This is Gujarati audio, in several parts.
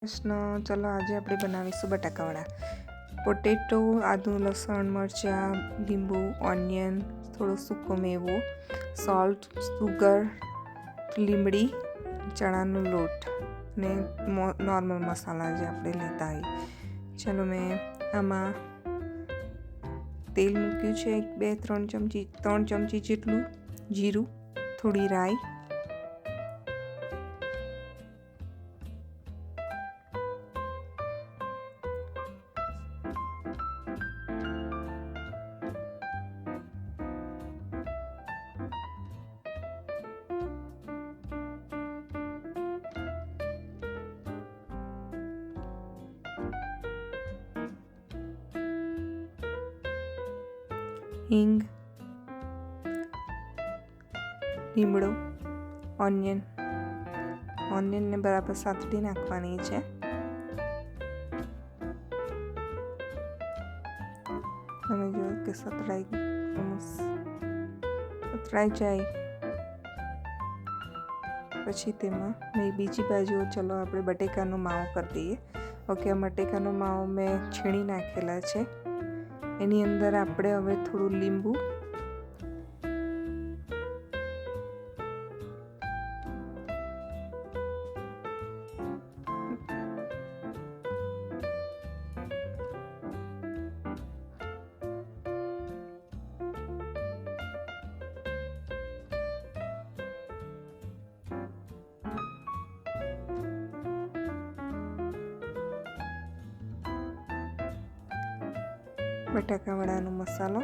કૃષ્ણ. ચલો આજે આપણે બનાવીશું બટાકાવડા. પોટેટો, આદુ, લસણ, મરચાં, લીંબુ, ઓનિયન, થોડો સૂકો મેવો, સોલ્ટ, સુગર, લીમડી, ચણાનો લોટ ને નોર્મલ મસાલા જે આપણે લેતા હોય. ચલો મેં આમાં તેલ મૂક્યું છે 3 ચમચી જેટલું, જીરું, થોડી રાઈ, હિંગ, લીમડો, ઓનિયનને બરાબર સાતડી નાખવાની છે. તમે જો કે સતરાઈ જાય પછી તેમાં મેં બીજી બાજુ ચલો આપણે બટેકાનો માવો કરી દઈએ. ઓકે, બટેકાનો માવો મેં છીણી નાખેલા છે. એની અંદર આપણે હવે થોડું લીંબુ, બટાકાવડાનો મસાલો,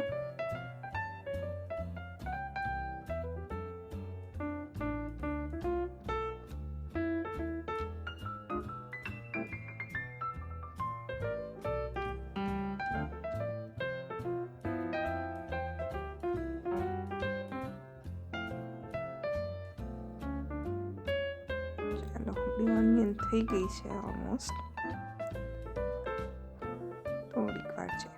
ચાલો ઓનિયન થઈ ગઈ છે ઓલમોસ્ટ, થોડીક વાર છે.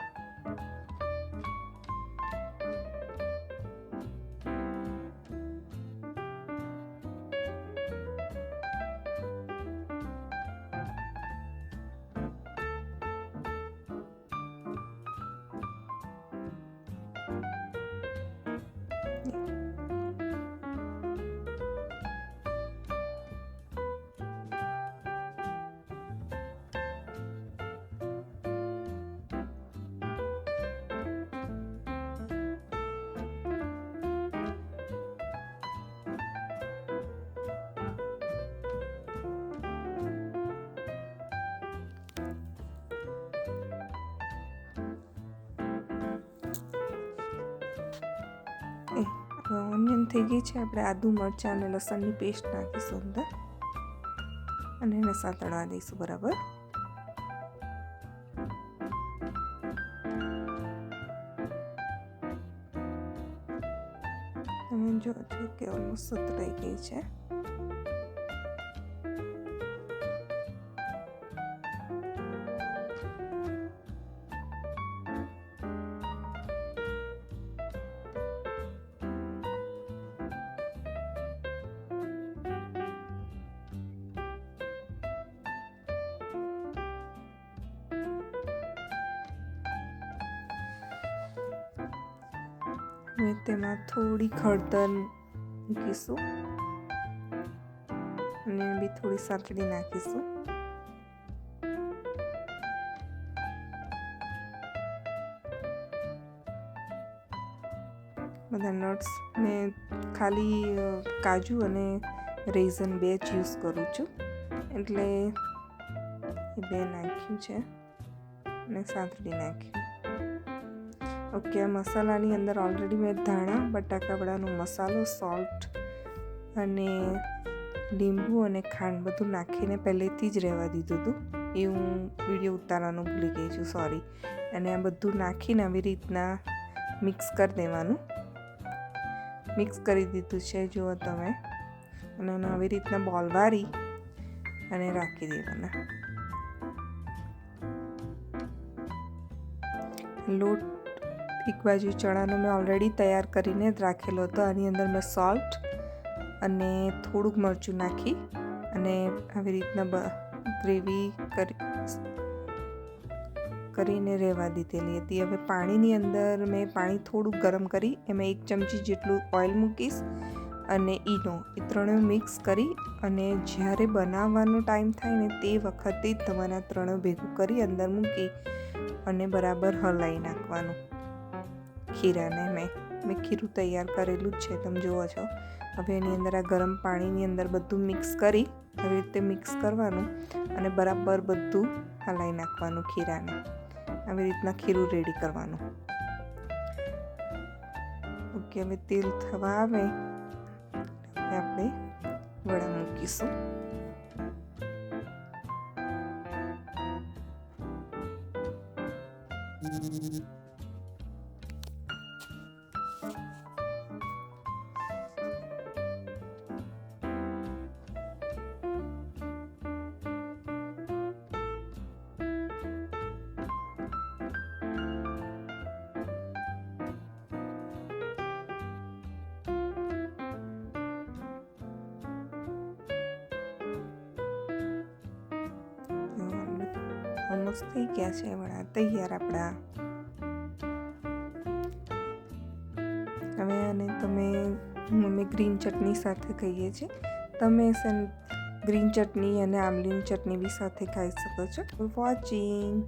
ઓનિયન થઈ ગઈ છે. આપણે આદુ, મરચાં અને લસણની પેસ્ટ નાખીશું અંદર અને એને સાતળવા દઈશું બરાબર. તમે જો કે ઓલમોસ્ટ સતરાઈ ગઈ છે. હવે તેમાં થોડી હળદર મૂકીશું અને બી થોડી સાતડી નાખીશું. બધા નટ્સ મેં ખાલી કાજુ અને રેઝન 2 જ યુઝ કરું છું, એટલે એ 2 નાખ્યું છે અને સાતડી નાખ્યું. ઓકે, આ મસાલાની અંદર ઓલરેડી મેં ધાણા, બટાકાવડાનો મસાલો, સોલ્ટ અને લીંબુ અને ખાંડ બધું નાખીને પહેલેથી જ રહેવા દીધું હતું. એ હું વિડીયો ઉતારવાનું ભૂલી ગઈ છું, સોરી. અને આ બધું નાખીને આવી રીતના મિક્સ કરી દેવાનું. મિક્સ કરી દીધું છે જુઓ તમે, અને આવી રીતના બોલ વાળી અને રાખી દેવાના. લોટ એક બાજુ ચણાનો મેં ઓલરેડી તૈયાર કરીને જ રાખેલો હતો. આની અંદર મેં સોલ્ટ અને થોડુંક મરચું નાખી અને આવી રીતના ગ્રેવી કરીને રહેવા દીધેલી હતી. હવે પાણીની અંદર મેં પાણી થોડું ગરમ કરી એમાં 1 ચમચી જેટલું ઓઇલ મૂકીશ અને ઈનો એ ત્રણેય મિક્સ કરી અને જ્યારે બનાવવાનો ટાઈમ થાય ને તે વખતે જ તમારે આ ત્રણેય ભેગું કરી અંદર મૂકી અને બરાબર હલાવી નાખવાનું ખીરાને. મેં ખીરું તૈયાર કરેલું જ છે, તમે જુઓ છો. હવે એની અંદર આ ગરમ પાણીની અંદર બધું મિક્સ કરી આવી રીતે મિક્સ કરવાનું અને બરાબર બધું હલાવી નાખવાનું ખીરાને. આવી રીતના ખીરું રેડી કરવાનું. ઓકે, હવે તેલ થવા આવે આપણે વડા મૂકીશું. ઓલમોસ્ટ થઈ ગયા છે વડા તૈયાર આપણા. હવે આને અમે ગ્રીન ચટણી સાથે ખાઈએ છીએ. તમે ગ્રીન ચટણી અને આમલીની ચટણી બી સાથે ખાઈ શકો છો. વોચિંગ.